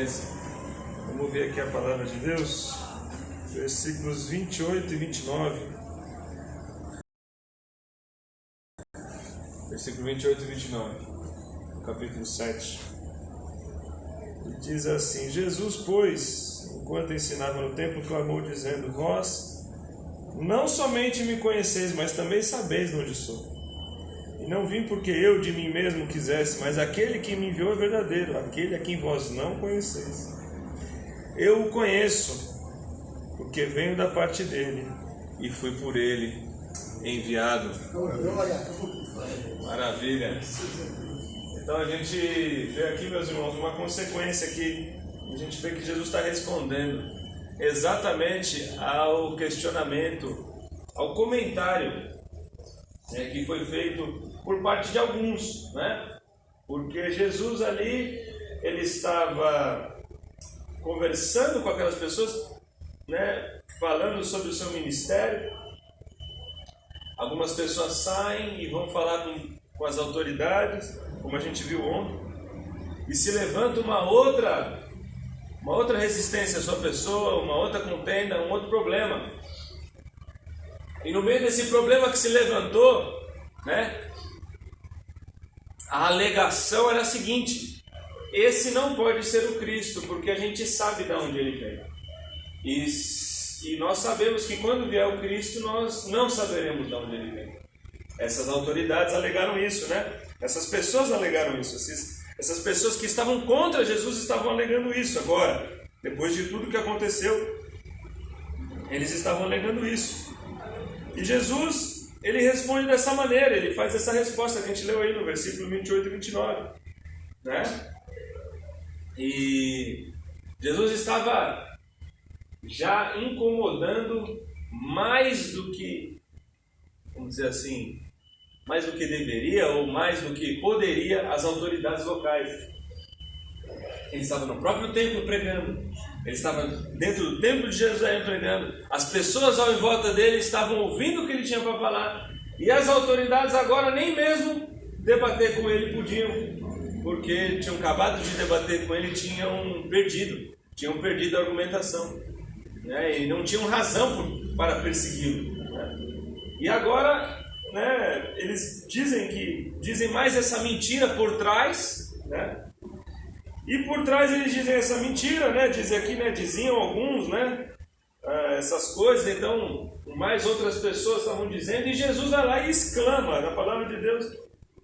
paciência. Vamos ver aqui a palavra de Deus, versículos 28 e 29. Versículo 28 e 29, capítulo 7. E diz assim: Jesus, pois, enquanto ensinava no templo, clamou dizendo: Vós não somente me conheceis, mas também sabeis de onde sou. E não vim porque eu de mim mesmo quisesse, mas aquele que me enviou é verdadeiro, aquele a quem vós não conheceis. Eu o conheço, porque venho da parte dele e fui por ele enviado. Maravilha! Então a gente vê aqui, meus irmãos, uma consequência aqui. A gente vê que Jesus está respondendo exatamente ao questionamento, ao comentário que foi feito por parte de alguns, né? Porque Jesus ali, ele estava conversando com aquelas pessoas, né? Falando sobre o seu ministério. Algumas pessoas saem e vão falar com as autoridades, como a gente viu ontem, e se levanta uma outra resistência à sua pessoa, uma outra contenda, um outro problema. E no meio desse problema que se levantou, né, a alegação era a seguinte: esse não pode ser o Cristo, porque a gente sabe de onde ele vem. E nós sabemos que quando vier o Cristo, nós não saberemos de onde ele vem. Essas autoridades alegaram isso, né? Essas pessoas alegaram isso. Essas pessoas que estavam contra Jesus estavam alegando isso. Agora, depois de tudo que aconteceu, eles estavam alegando isso. E Jesus, ele responde dessa maneira, ele faz essa resposta que a gente leu aí no versículo 28 e 29, né? E Jesus estava já incomodando mais do que, vamos dizer assim, mais do que deveria ou mais do que poderia as autoridades locais. Ele estava no próprio templo pregando, ele estava dentro do templo de Jerusalém pregando, as pessoas ao em volta dele estavam ouvindo o que ele tinha para falar, e as autoridades agora nem mesmo debater com ele podiam, porque tinham acabado de debater com ele, tinham perdido a argumentação, né? E não tinham razão para persegui-lo, né? E agora, né, eles dizem mais essa mentira por trás, né? E por trás eles dizem essa mentira, né? Dizem aqui, né? Diziam alguns, né? Essas coisas, então mais outras pessoas estavam dizendo, e Jesus vai lá e exclama, na palavra de Deus,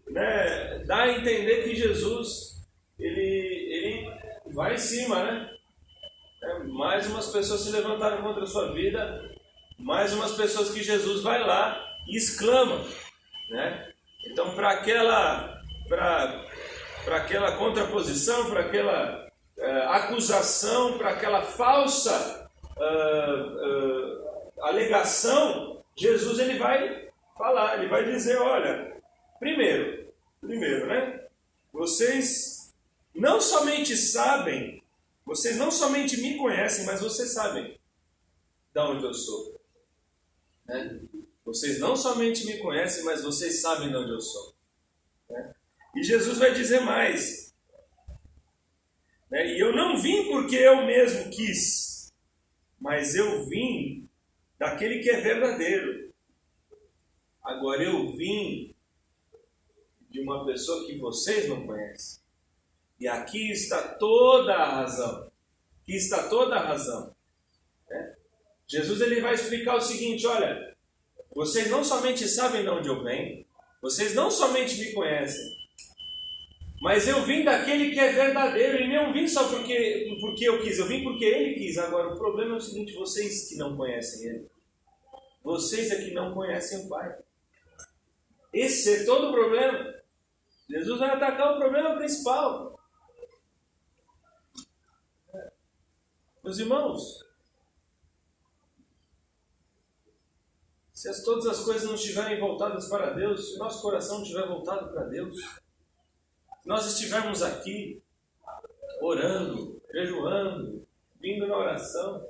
né? Dá a entender que Jesus, ele vai em cima, né? Mais umas pessoas se levantaram contra a sua vida, mais umas pessoas que Jesus vai lá e exclama, né? Então para aquela contraposição, para aquela acusação, para aquela falsa alegação, Jesus ele vai falar, ele vai dizer: olha, primeiro, né? Vocês não somente me conhecem, mas vocês sabem de onde eu sou, né? Vocês não somente me conhecem, mas vocês sabem de onde eu sou, né? E Jesus vai dizer mais, né? E eu não vim porque eu mesmo quis, mas eu vim daquele que é verdadeiro. Agora eu vim de uma pessoa que vocês não conhecem. E aqui está toda a razão. Aqui está toda a razão, né? Jesus ele vai explicar o seguinte: olha, vocês não somente sabem de onde eu venho, vocês não somente me conhecem, mas eu vim daquele que é verdadeiro, e não vim só porque eu quis, eu vim porque ele quis. Agora o problema é o seguinte: vocês que não conhecem ele, vocês é que não conhecem o Pai. Esse é todo o problema. Jesus vai atacar o problema principal. Meus irmãos, se todas as coisas não estiverem voltadas para Deus, se o nosso coração não estiver voltado para Deus, se nós estivermos aqui orando, jejuando, vindo na oração,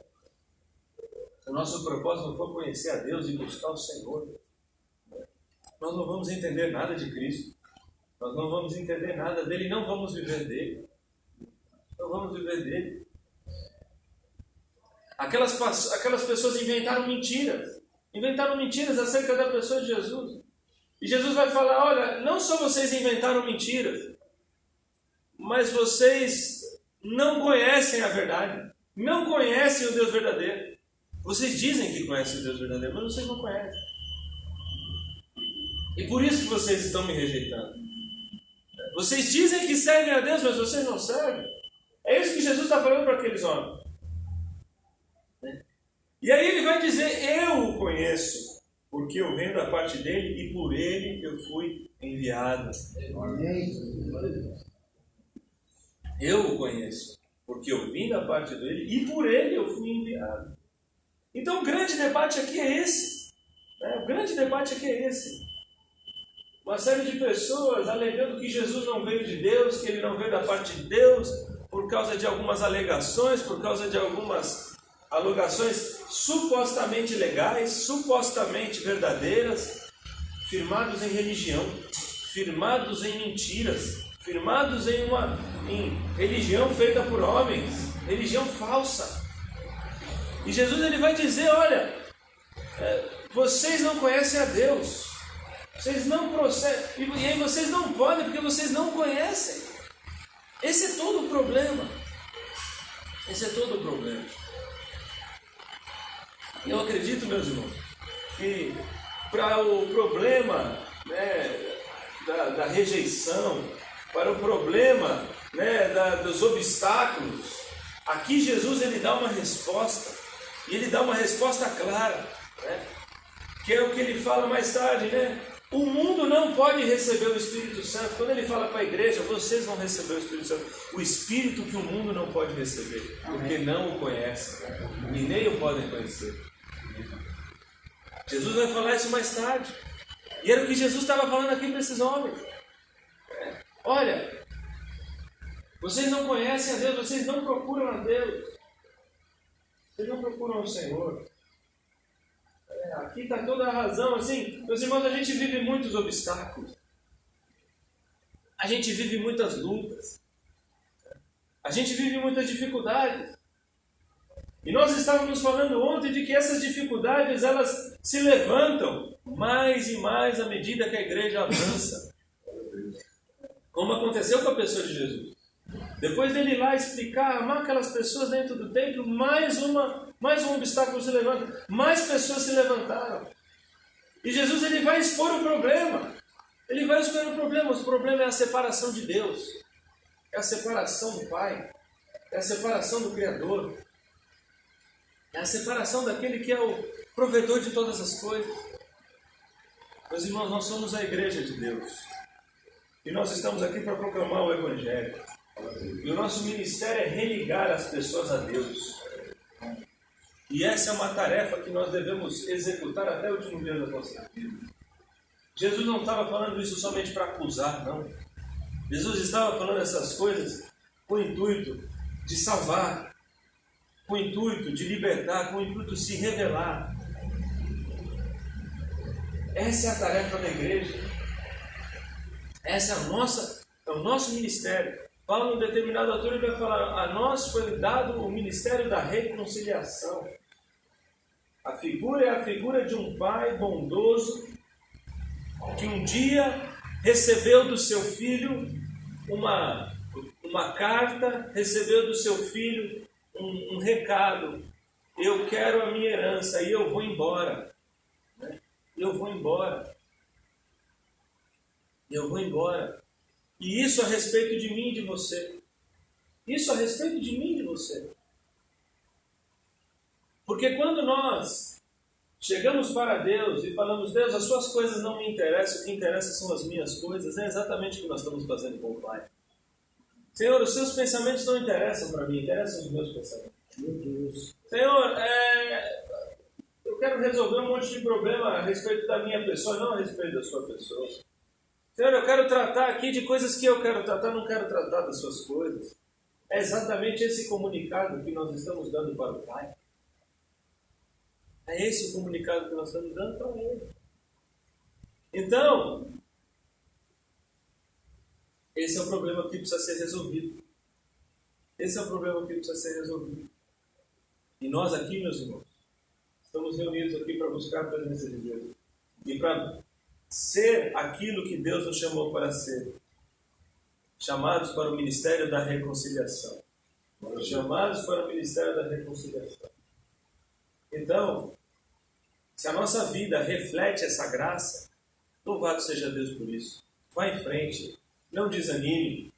se o nosso propósito não for conhecer a Deus e buscar o Senhor, nós não vamos entender nada de Cristo, nós não vamos entender nada dele, não vamos viver dele, não vamos viver dele. Aquelas pessoas inventaram mentiras acerca da pessoa de Jesus. E Jesus vai falar, olha, não só vocês inventaram mentiras, mas vocês não conhecem a verdade, não conhecem o Deus verdadeiro. Vocês dizem que conhecem o Deus verdadeiro, mas vocês não conhecem. E por isso que vocês estão me rejeitando. Vocês dizem que servem a Deus, mas vocês não servem. É isso que Jesus está falando para aqueles homens. E aí ele vai dizer, eu o conheço, porque eu venho da parte dele e por ele eu fui enviado. Eu o conheço, porque eu vim da parte dele e por ele eu fui enviado. Então o grande debate aqui é esse. O grande debate aqui é esse. Uma série de pessoas alegando que Jesus não veio de Deus, que ele não veio da parte de Deus, por causa de algumas alegações, por causa de algumas alegações supostamente legais, supostamente verdadeiras, firmados em religião, firmados em mentiras, firmados em religião feita por homens, religião falsa. E Jesus ele vai dizer, olha, vocês não conhecem a Deus, vocês não procedem, e aí vocês não podem porque vocês não conhecem. Esse é todo o problema. Esse é todo o problema. Eu acredito, meus irmãos, que para o problema da rejeição, para o problema dos obstáculos, aqui Jesus ele dá uma resposta, e ele dá uma resposta clara, que é o que ele fala mais tarde, O mundo não pode receber o Espírito Santo. Quando ele fala para a igreja, vocês vão receber o Espírito Santo. O Espírito que o mundo não pode receber, porque não o conhece, e nem o podem conhecer. Jesus vai falar isso mais tarde. E era o que Jesus estava falando aqui para esses homens. Olha, vocês não conhecem a Deus, vocês não procuram a Deus. Vocês não procuram o Senhor. Aqui está toda a razão. Assim, meus irmãos, a gente vive muitos obstáculos. A gente vive muitas lutas. A gente vive muitas dificuldades. E nós estávamos falando ontem de que essas dificuldades, elas se levantam mais e mais à medida que a igreja avança. Como aconteceu com a pessoa de Jesus. Depois dele ir lá explicar, amar aquelas pessoas dentro do templo, mais um obstáculo se levanta. Mais pessoas se levantaram. E Jesus ele vai expor o problema. Ele vai expor o problema. O problema é a separação de Deus. É a separação do Pai. É a separação do Criador. É a separação daquele que é o provedor de todas as coisas. Meus irmãos, nós somos a igreja de Deus. E nós estamos aqui para proclamar o Evangelho. E o nosso ministério é religar as pessoas a Deus. E essa é uma tarefa que nós devemos executar até o último dia da nossa vida. Jesus não estava falando isso somente para acusar, não. Jesus estava falando essas coisas com o intuito de salvar, com o intuito de libertar, com o intuito de se revelar. Essa é a tarefa da igreja. Essa é o nosso ministério. Paulo, em determinada altura, vai falar, a nós foi dado o ministério da reconciliação. A figura é a figura de um pai bondoso, que um dia recebeu do seu filho uma carta, recebeu do seu filho um recado. Eu quero a minha herança e eu vou embora. Eu vou embora. Eu vou embora. E isso a respeito de mim e de você. Isso a respeito de mim e de você. Porque quando nós chegamos para Deus e falamos, Deus, as suas coisas não me interessam, o que interessa são as minhas coisas, é exatamente o que nós estamos fazendo com o Pai. Senhor, os seus pensamentos não interessam para mim, interessam os meus pensamentos. Meu Deus. Senhor, eu quero resolver um monte de problema a respeito da minha pessoa, não a respeito da sua pessoa. Senhor, eu quero tratar aqui de coisas que eu quero tratar, não quero tratar das suas coisas. É exatamente esse comunicado que nós estamos dando para o Pai. É esse o comunicado que nós estamos dando para Ele. Então, esse é o problema que precisa ser resolvido. Esse é o problema que precisa ser resolvido. E nós aqui, meus irmãos, estamos reunidos aqui para buscar a presença de Deus. E para ser aquilo que Deus nos chamou para ser. Chamados para o ministério da reconciliação. Chamados para o ministério da reconciliação. Então, se a nossa vida reflete essa graça, louvado seja Deus por isso. Vá em frente. Não desanime.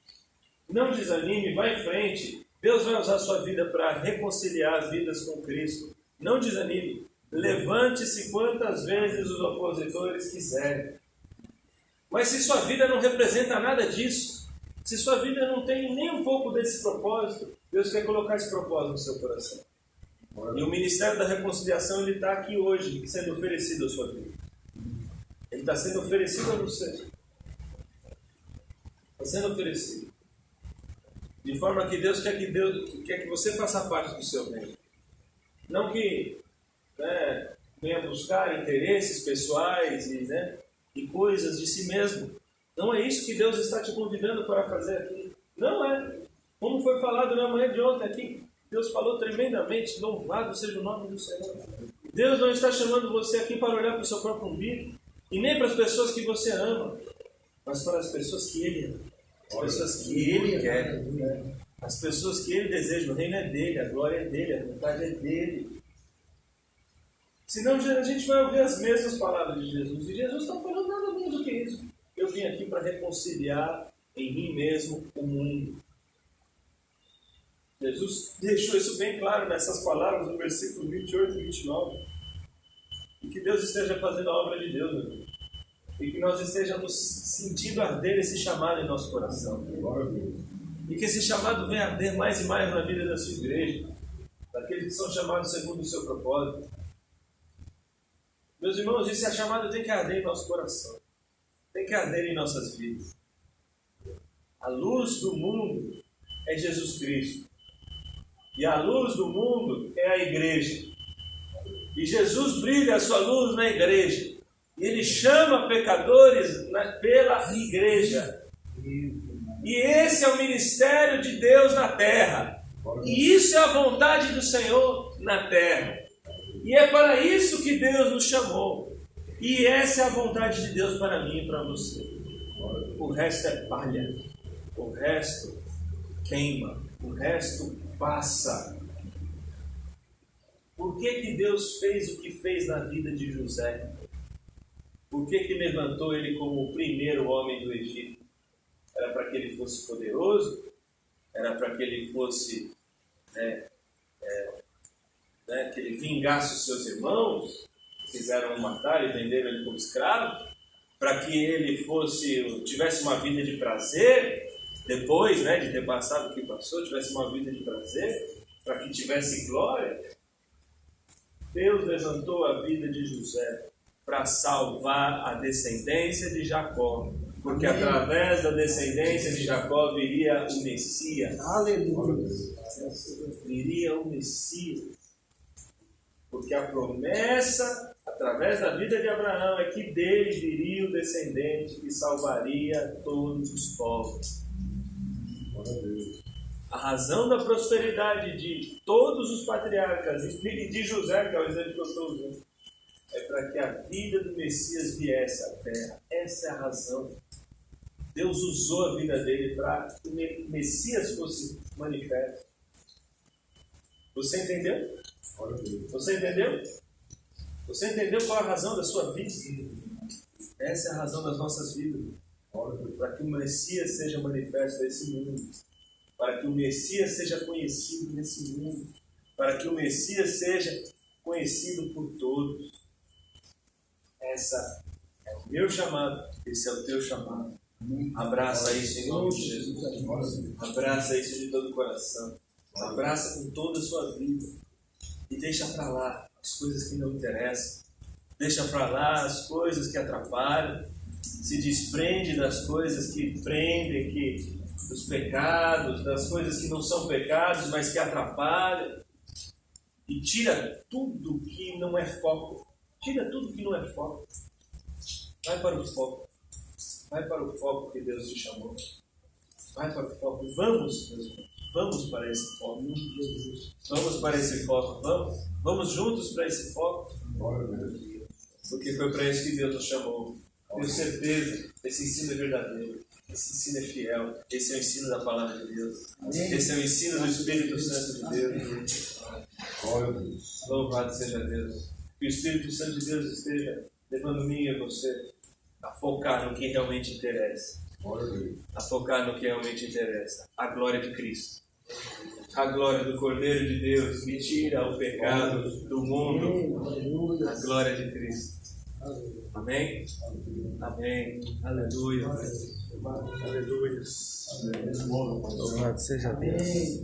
Não desanime, vá em frente. Deus vai usar a sua vida para reconciliar vidas com Cristo. Não desanime. Levante-se quantas vezes os opositores quiserem. Mas se sua vida não representa nada disso, se sua vida não tem nem um pouco desse propósito, Deus quer colocar esse propósito no seu coração. E o Ministério da Reconciliação ele está aqui hoje, sendo oferecido à sua vida. Ele está sendo oferecido a você. Está sendo oferecido. De forma que Deus quer que você faça parte do seu reino. Não que venha buscar interesses pessoais e coisas de si mesmo. Não é isso que Deus está te convidando para fazer aqui. Não é. Como foi falado na manhã de ontem aqui, Deus falou tremendamente, louvado seja o nome do Senhor. Deus não está chamando você aqui para olhar para o seu próprio umbigo, e nem para as pessoas que você ama, mas para as pessoas que Ele ama, as pessoas que Ele quer, as pessoas que Ele deseja. O reino é dele, a glória é dele, a vontade é dele. Senão a gente vai ouvir as mesmas palavras de Jesus, e Jesus não falou nada menos do que isso. Eu vim aqui para reconciliar em mim mesmo o mundo. Jesus deixou isso bem claro nessas palavras, no versículo 28 e 29. E que Deus esteja fazendo a obra de Deus, meu Deus. E que nós estejamos sentindo arder esse chamado em nosso coração. E que esse chamado venha arder mais e mais na vida da sua igreja, daqueles que são chamados segundo o seu propósito. Meus irmãos, esse chamado tem que arder em nosso coração. Tem que arder em nossas vidas. A luz do mundo é Jesus Cristo. E a luz do mundo é a igreja. E Jesus brilha a sua luz na igreja. E Ele chama pecadores pela igreja. E esse é o ministério de Deus na terra. E isso é a vontade do Senhor na terra. E é para isso que Deus nos chamou. E essa é a vontade de Deus para mim e para você. O resto é palha. O resto queima. O resto passa. Por que Deus fez o que fez na vida de José? Por que levantou ele como o primeiro homem do Egito? Era para que ele fosse poderoso? Era para que ele fosse que ele vingasse os seus irmãos que quiseram o matar e venderam ele como escravo? Para que ele tivesse uma vida de prazer? Depois de ter passado o que passou, tivesse uma vida de prazer, para que tivesse glória. Deus levantou a vida de José para salvar a descendência de Jacó, porque através da descendência de Jacó viria o Messias. Aleluia! Viria o Messias. Porque a promessa, através da vida de Abraão, é que dele viria o descendente que salvaria todos os povos. A razão da prosperidade de todos os patriarcas e de José, que é o exemplo que eu estou usando, é para que a vida do Messias viesse à terra. Essa é a razão. Deus usou a vida dele para que o Messias fosse manifesto. Você entendeu? Você entendeu? Você entendeu qual é a razão da sua vida? Essa é a razão das nossas vidas. Para que o Messias seja manifesto nesse mundo. Para que o Messias seja conhecido nesse mundo. Para que o Messias seja conhecido por todos. Essa é o meu chamado. Esse é o teu chamado. Abraça isso em nome de Jesus. Abraça isso de todo o coração. Abraça com toda a sua vida. E deixa para lá as coisas que não interessam. Deixa para lá as coisas que atrapalham. Se desprende das coisas que prendem, dos pecados, das coisas que não são pecados, mas que atrapalham. E tira tudo que não é foco. Tira tudo que não é foco. Vai para o foco. Vai para o foco que Deus te chamou. Vai para o foco. Vamos, meus irmãos. Vamos para esse foco. Vamos para esse foco. Vamos juntos para esse foco. Porque foi para isso que Deus nos chamou. Tenho certeza, esse ensino é verdadeiro. Esse ensino é fiel. Esse é o ensino da palavra de Deus. Esse é o ensino do Espírito Santo de Deus. Louvado seja Deus. Que o Espírito Santo de Deus esteja levando mim e você a focar no que realmente interessa. A focar no que realmente interessa. A glória de Cristo. A glória do Cordeiro de Deus que tira o pecado do mundo. A glória de Cristo. Amém? Amém. Aleluia. Aleluia. Louvado seja Deus.